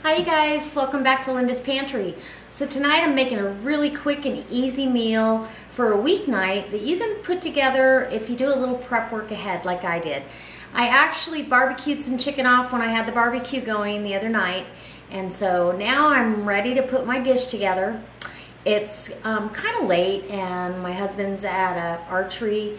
Hi you guys, welcome back to Linda's Pantry. So tonight I'm making a really quick and easy meal for a weeknight that you can put together if you do a little prep work ahead like I did. I actually barbecued some chicken off when I had the barbecue going the other night, and so now I'm ready to put my dish together. It's kind of late and my husband's at an archery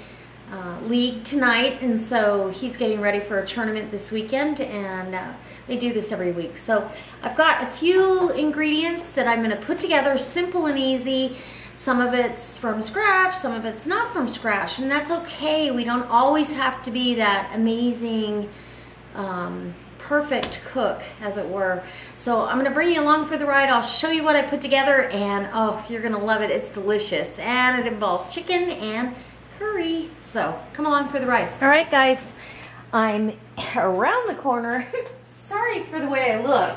league tonight, and so he's getting ready for a tournament this weekend, and they do this every week. So I've got a few ingredients that I'm going to put together, simple and easy. Some of it's from scratch, some of it's not from scratch, and that's okay. We don't always have to be that amazing perfect cook, as it were. So I'm going to bring you along for the ride. I'll show you what I put together, and oh, you're going to love it. It's delicious, and it involves chicken and curry. So come along for the ride. All right, guys, I'm around the corner. Sorry for the way I look,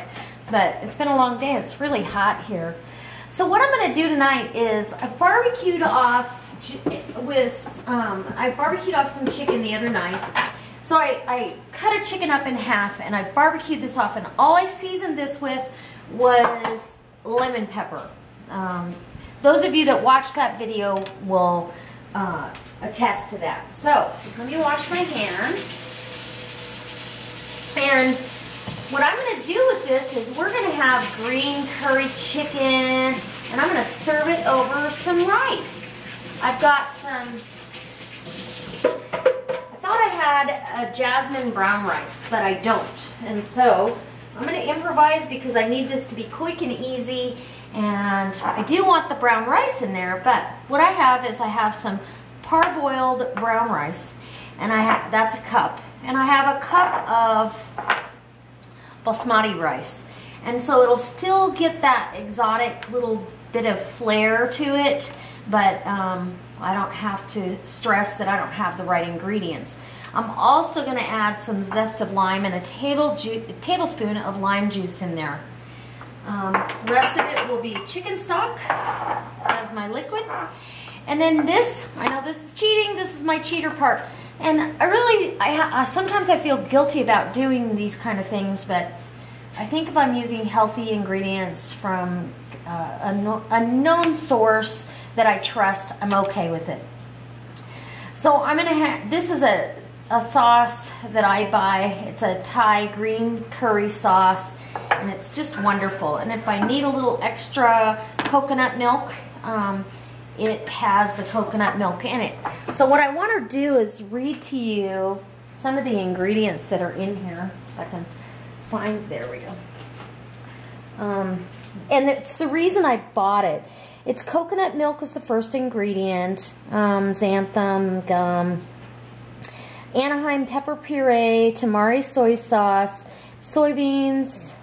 but it's been a long day. It's really hot here. So what I'm going to do tonight is I barbecued off some chicken the other night. So I cut a chicken up in half and I barbecued this off, and all I seasoned this with was lemon pepper. Those of you that watched that video will attest to that. So let me wash my hands. And what I'm going to do with this is we're going to have green curry chicken, and I'm going to serve it over some rice. I've got some, I thought I had a jasmine brown rice, but I don't. And so I'm going to improvise because I need this to be quick and easy, and I do want the brown rice in there, but what I have is I have some parboiled brown rice, and that's a cup. And I have a cup of basmati rice, and so it'll still get that exotic little bit of flair to it, but I don't have to stress that I don't have the right ingredients. I'm also going to add some zest of lime and a tablespoon of lime juice in there. The rest of it will be chicken stock as my liquid. And then this, I know this is cheating, this is my cheater part. And sometimes I feel guilty about doing these kind of things, but I think if I'm using healthy ingredients from a known source that I trust, I'm okay with it. So I'm going to have, this is a sauce that I buy. It's a Thai green curry sauce, and it's just wonderful. And if I need a little extra coconut milk, it has the coconut milk in it. So what I want to do is read to you some of the ingredients that are in here. If I can find, there we go. And it's the reason I bought it. It's coconut milk is the first ingredient, xanthan gum, Anaheim pepper puree, tamari soy sauce, soybeans,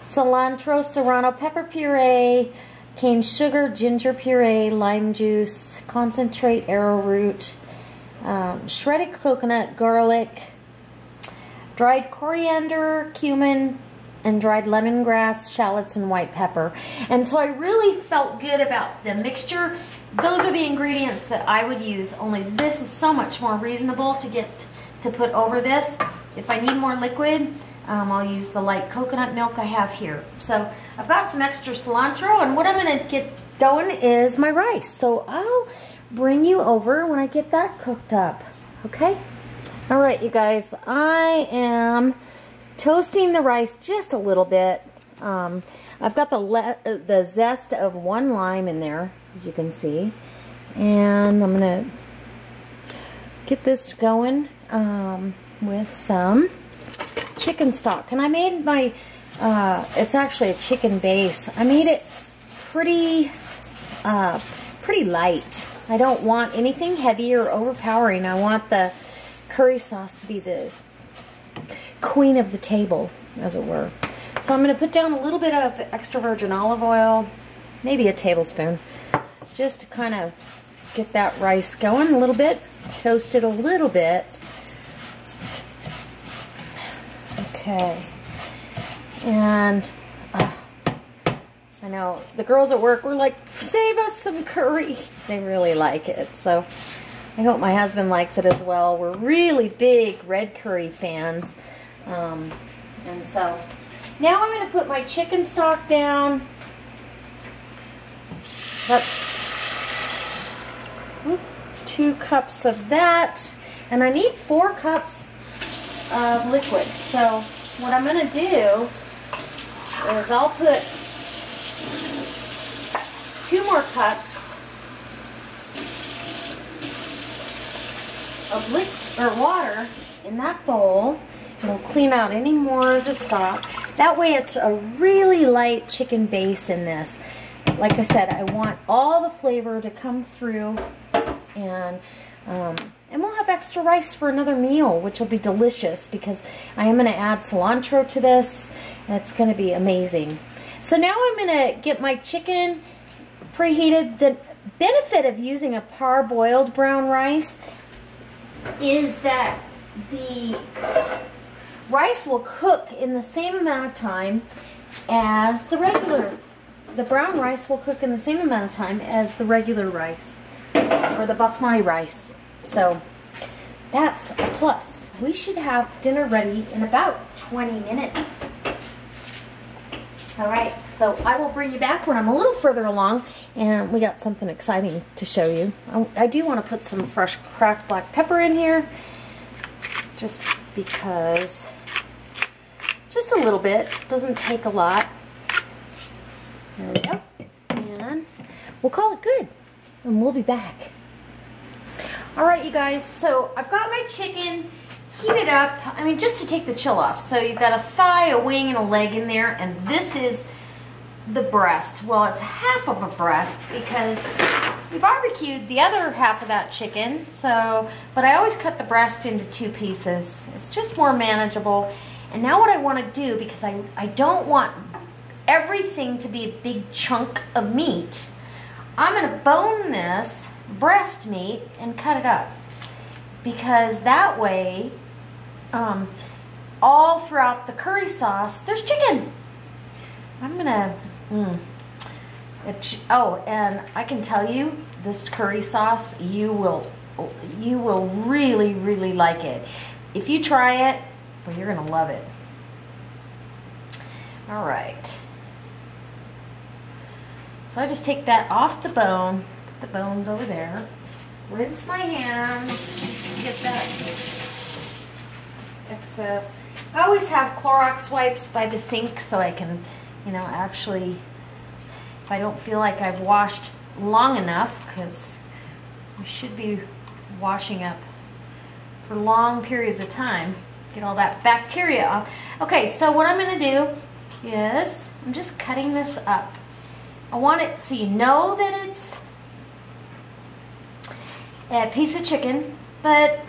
cilantro serrano pepper puree, cane sugar, ginger puree, lime juice, concentrate arrowroot, shredded coconut, garlic, dried coriander, cumin, and dried lemongrass, shallots, and white pepper. And so I really felt good about the mixture. Those are the ingredients that I would use, only this is so much more reasonable to put over this. If I need more liquid, I'll use the light coconut milk I have here. So I've got some extra cilantro, and what I'm going to get going is my rice. So I'll bring you over when I get that cooked up, okay? All right, you guys, I am toasting the rice just a little bit. I've got the zest of one lime in there, as you can see, and I'm going to get this going with some chicken stock. And I made my, it's actually a chicken base. I made it pretty light. I don't want anything heavy or overpowering. I want the curry sauce to be the queen of the table, as it were. So I'm going to put down a little bit of extra virgin olive oil, maybe a tablespoon, just to kind of get that rice going a little bit, toast it a little bit. Okay, and I know the girls at work were like, save us some curry. They really like it, so I hope my husband likes it as well. We're really big red curry fans, and so Now I'm going to put my chicken stock down. That's 2 cups of that. And I need 4 cups of liquid. So what I'm going to do is I'll put 2 more cups of water in that bowl. It'll clean out any more of the stock. That way it's a really light chicken base in this. Like I said, I want all the flavor to come through, and we'll have extra rice for another meal, which will be delicious because I am going to add cilantro to this. It's going to be amazing. So now I'm going to get my chicken preheated. The benefit of using a parboiled brown rice is that the rice will cook in the same amount of time as the brown rice will cook in the same amount of time as the regular rice, or the basmati rice. So that's a plus. We should have dinner ready in about 20 minutes. All right, so I will bring you back when I'm a little further along, and we got something exciting to show you. I do want to put some fresh cracked black pepper in here, just because, just a little bit, doesn't take a lot. There we go, and we'll call it good, and we'll be back. All right, you guys, so I've got my chicken heated up, I mean, just to take the chill off. So you've got a thigh, a wing, and a leg in there, and this is the breast. Well, it's half of a breast because we barbecued the other half of that chicken, so, but I always cut the breast into 2 pieces. It's just more manageable. And now what I want to do, because I don't want everything to be a big chunk of meat, I'm going to bone this breast meat and cut it up, because that way all throughout the curry sauce there's chicken. I'm gonna oh, and I can tell you, this curry sauce, you will really, really like it. If you try it, well, you're gonna love it. All right, so I just take that off the bone, put the bones over there, rinse my hands, get that excess. I always have Clorox wipes by the sink so I can, you know, actually, if I don't feel like I've washed long enough, because I should be washing up for long periods of time, get all that bacteria off. Okay, so what I'm going to do is I'm just cutting this up. I want it so you know that it's a piece of chicken, but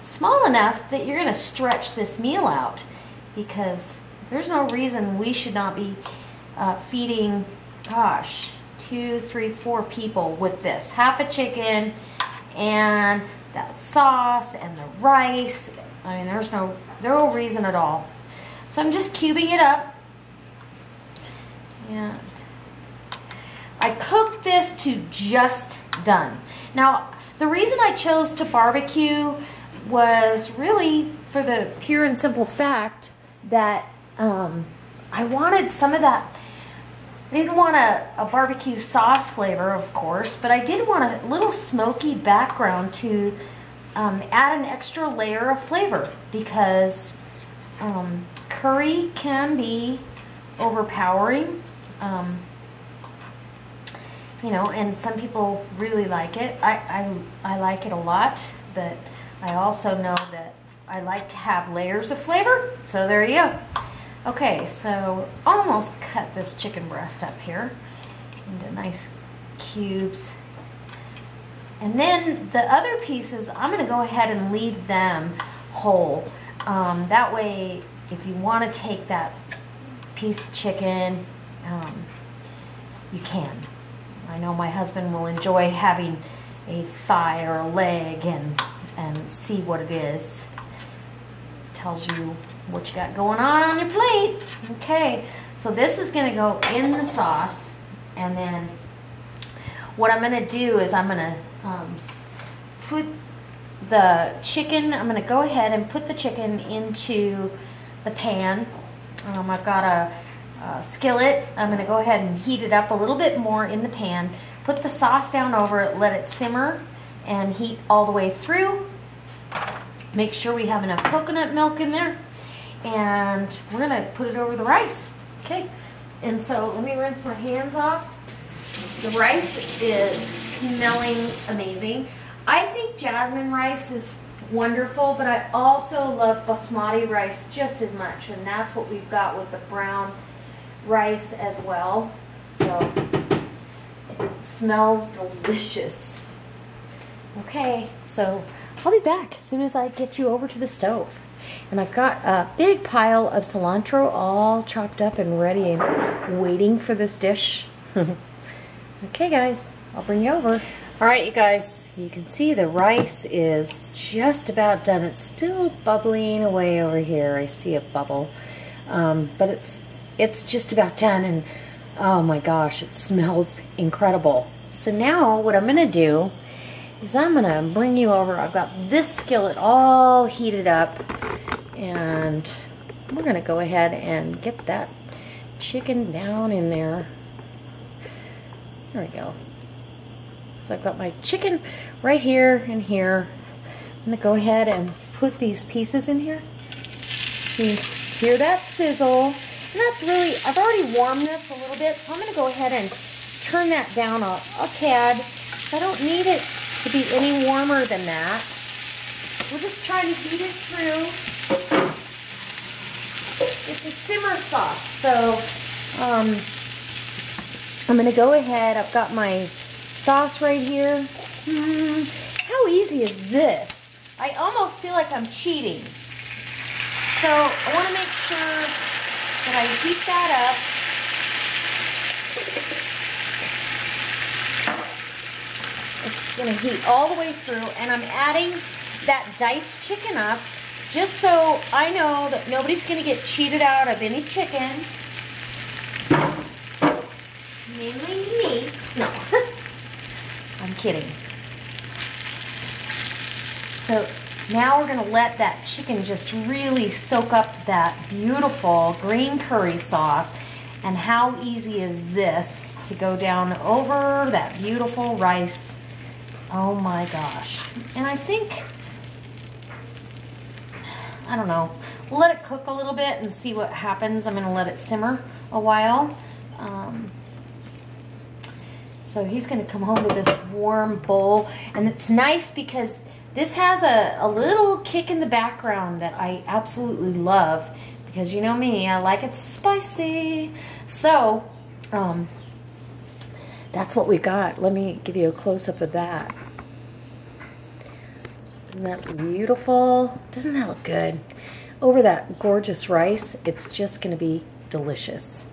small enough that you're going to stretch this meal out, because there's no reason we should not be feeding, gosh, 2, 3, 4 people with this. Half a chicken and that sauce and the rice. I mean, there's no reason at all. So I'm just cubing it up, and I cooked this to just done. Now, the reason I chose to barbecue was really for the pure and simple fact that I wanted some of that. I didn't want a barbecue sauce flavor, of course, but I did want a little smoky background to add an extra layer of flavor, because curry can be overpowering, you know, and some people really like it. I like it a lot, but I also know that I like to have layers of flavor, so there you go. Okay, so almost cut this chicken breast up here into nice cubes. And then the other pieces, I'm going to go ahead and leave them whole. That way, if you want to take that piece of chicken, you can. I know my husband will enjoy having a thigh or a leg and see what it is. Tells you what you got going on your plate. Okay, so this is going to go in the sauce, and then what I'm going to do is I'm going to put the chicken, I'm going to go ahead and put the chicken into the pan. I've got skillet. I'm going to go ahead and heat it up a little bit more in the pan. Put the sauce down over it, let it simmer and heat all the way through. Make sure we have enough coconut milk in there. And we're going to put it over the rice. Okay, and so let me rinse my hands off. The rice is smelling amazing. I think jasmine rice is wonderful, but I also love basmati rice just as much, and that's what we've got with the brown rice as well. So it smells delicious. Okay, so I'll be back as soon as I get you over to the stove. And I've got a big pile of cilantro all chopped up and ready and waiting for this dish. Okay guys, I'll bring you over. All right, you guys, you can see the rice is just about done. It's still bubbling away over here. I see a bubble, but it's just about done, and oh my gosh, it smells incredible. So now what I'm gonna do is I'm gonna bring you over. I've got this skillet all heated up, and we're gonna go ahead and get that chicken down in there. There we go. So I've got my chicken right here and here. I'm gonna go ahead and put these pieces in here. You can hear that sizzle. And that's really, I've already warmed this a little bit, so I'm gonna go ahead and turn that down a tad. I don't need it to be any warmer than that. We're just trying to heat it through. It's a simmer sauce, so I'm gonna go ahead. I've got my sauce right here. How easy is this? I almost feel like I'm cheating. So I want to make sure that I heat that up. It's going to heat all the way through, and I'm adding that diced chicken up just so I know that nobody's going to get cheated out of any chicken. Mainly me. No. I'm kidding. So now we're going to let that chicken just really soak up that beautiful green curry sauce. And how easy is this to go down over that beautiful rice? Oh my gosh. And I think, I don't know, we'll let it cook a little bit and see what happens. I'm going to let it simmer a while. So he's going to come home with this warm bowl, and it's nice because this has a little kick in the background that I absolutely love, because you know me, I like it spicy. So that's what we got. Let me give you a close-up of that. Isn't that beautiful? Doesn't that look good? Over that gorgeous rice, it's just going to be delicious.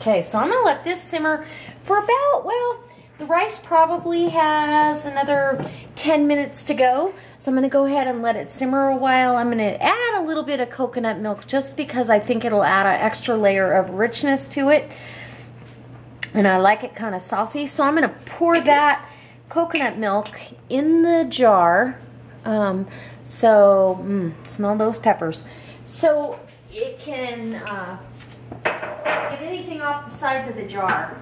Okay, so I'm going to let this simmer for about, well, the rice probably has another 10 minutes to go. So I'm going to go ahead and let it simmer a while. I'm going to add a little bit of coconut milk just because I think it'll add an extra layer of richness to it. And I like it kind of saucy. So I'm going to pour that coconut milk in the jar. Smell those peppers. So it can get anything off the sides of the jar.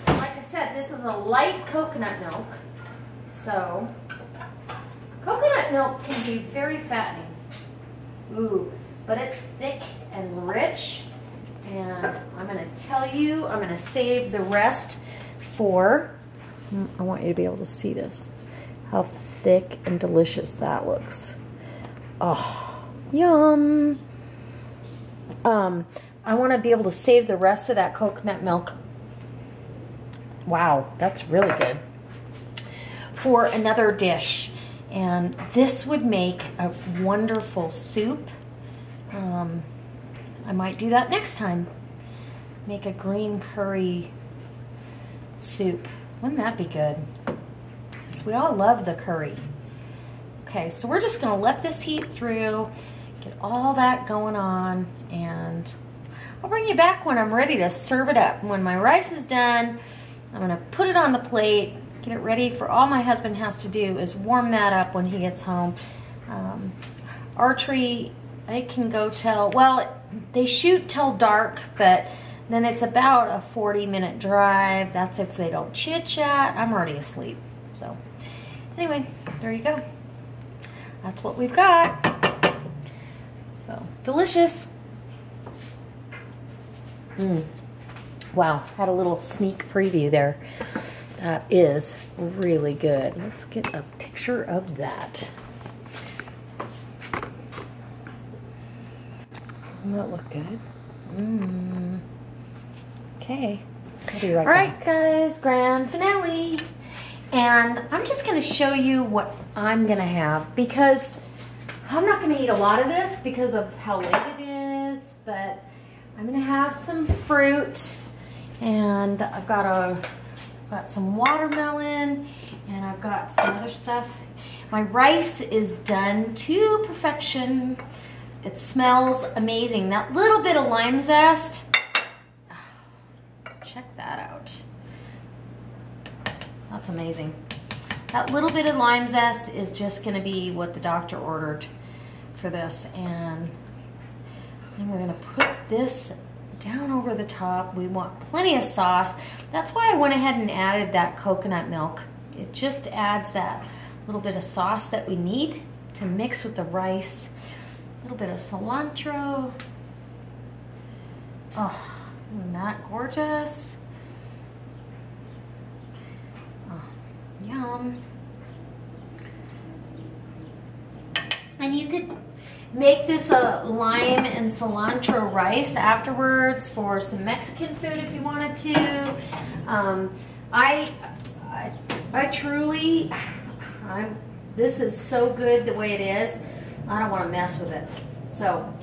Like I said, this is a light coconut milk. So coconut milk can be very fattening. Ooh, but it's thick and rich. And I'm going to tell you, I'm going to save the rest for, I want you to be able to see this, how thick and delicious that looks. Oh, yum. I want to be able to save the rest of that coconut milk. Wow, that's really good. For another dish. And this would make a wonderful soup. I might do that next time. Make a green curry soup. Wouldn't that be good? Because we all love the curry. Okay, so we're just going to let this heat through, get all that going on, and I'll bring you back when I'm ready to serve it up. When my rice is done, I'm going to put it on the plate, get it ready for all my husband has to do is warm that up when he gets home. Archery I can go till, well, they shoot till dark, but then it's about a 40-minute drive. That's if they don't chit-chat. I'm already asleep. So anyway, there you go. That's what we've got. So delicious. Wow, had a little sneak preview there. That is really good. Let's get a picture of that. Doesn't that look good? Okay. I'll be right back. All right, guys, grand finale. And I'm just going to show you what I'm going to have, because I'm not going to eat a lot of this because of how late it is, but I'm going to have some fruit, and I've got some watermelon, and I've got some other stuff. My rice is done to perfection. It smells amazing. That little bit of lime zest, check that out. That's amazing. That little bit of lime zest is just going to be what the doctor ordered for this. And then we're going to put this down over the top. We want plenty of sauce. That's why I went ahead and added that coconut milk. It just adds that little bit of sauce that we need to mix with the rice. A little bit of cilantro. Oh, isn't that gorgeous? Oh, yum. And you could make this a lime and cilantro rice afterwards for some Mexican food if you wanted to. I truly, this is so good the way it is. I don't want to mess with it. So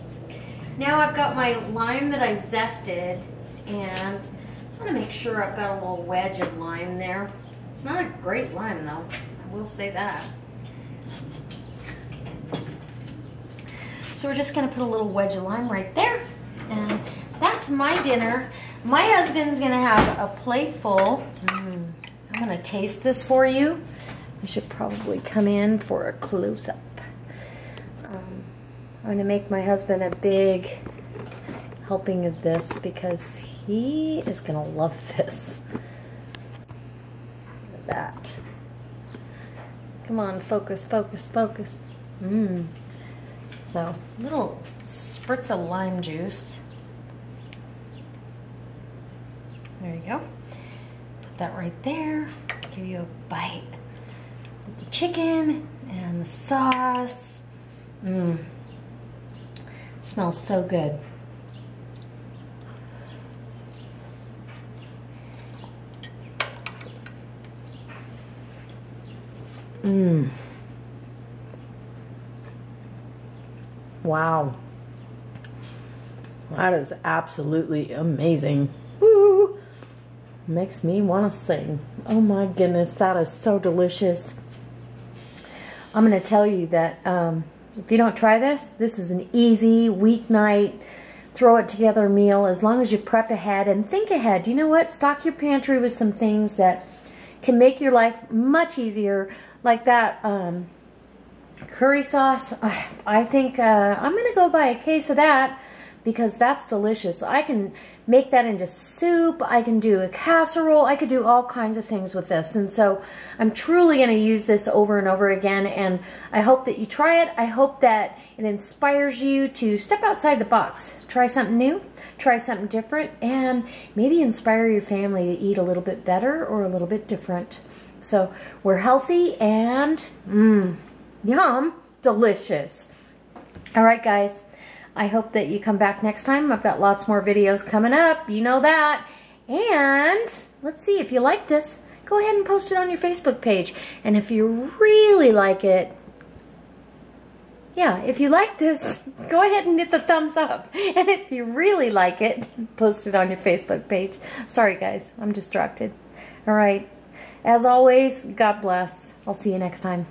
now I've got my lime that I zested, and I'm going to make sure I've got a little wedge of lime there. It's not a great lime though, I will say that. So we're just going to put a little wedge of lime right there, and that's my dinner. My husband's going to have a plate full. I'm going to taste this for you. I should probably come in for a close-up. I'm going to make my husband a big helping of this because he is going to love this. Look at that. Come on, focus, focus, focus. So, little spritz of lime juice. There you go. Put that right there. Give you a bite with the chicken and the sauce. Smells so good. Wow. That is absolutely amazing. Woo! Makes me want to sing. Oh my goodness, that is so delicious. I'm going to tell you that if you don't try this, this is an easy weeknight, throw it together meal as long as you prep ahead and think ahead. You know what? Stock your pantry with some things that can make your life much easier, like that curry sauce. I think I'm going to go buy a case of that because that's delicious. I can make that into soup. I can do a casserole. I could do all kinds of things with this. And so I'm truly going to use this over and over again. And I hope that you try it. I hope that it inspires you to step outside the box. Try something new. Try something different. And maybe inspire your family to eat a little bit better or a little bit different. So we're healthy and yum, delicious. All right, guys. I hope that you come back next time. I've got lots more videos coming up. You know that. And let's see, if you like this, go ahead and post it on your Facebook page. And if you really like it, yeah, if you like this, go ahead and hit the thumbs up. And if you really like it, post it on your Facebook page. Sorry, guys, I'm distracted. All right. As always, God bless. I'll see you next time.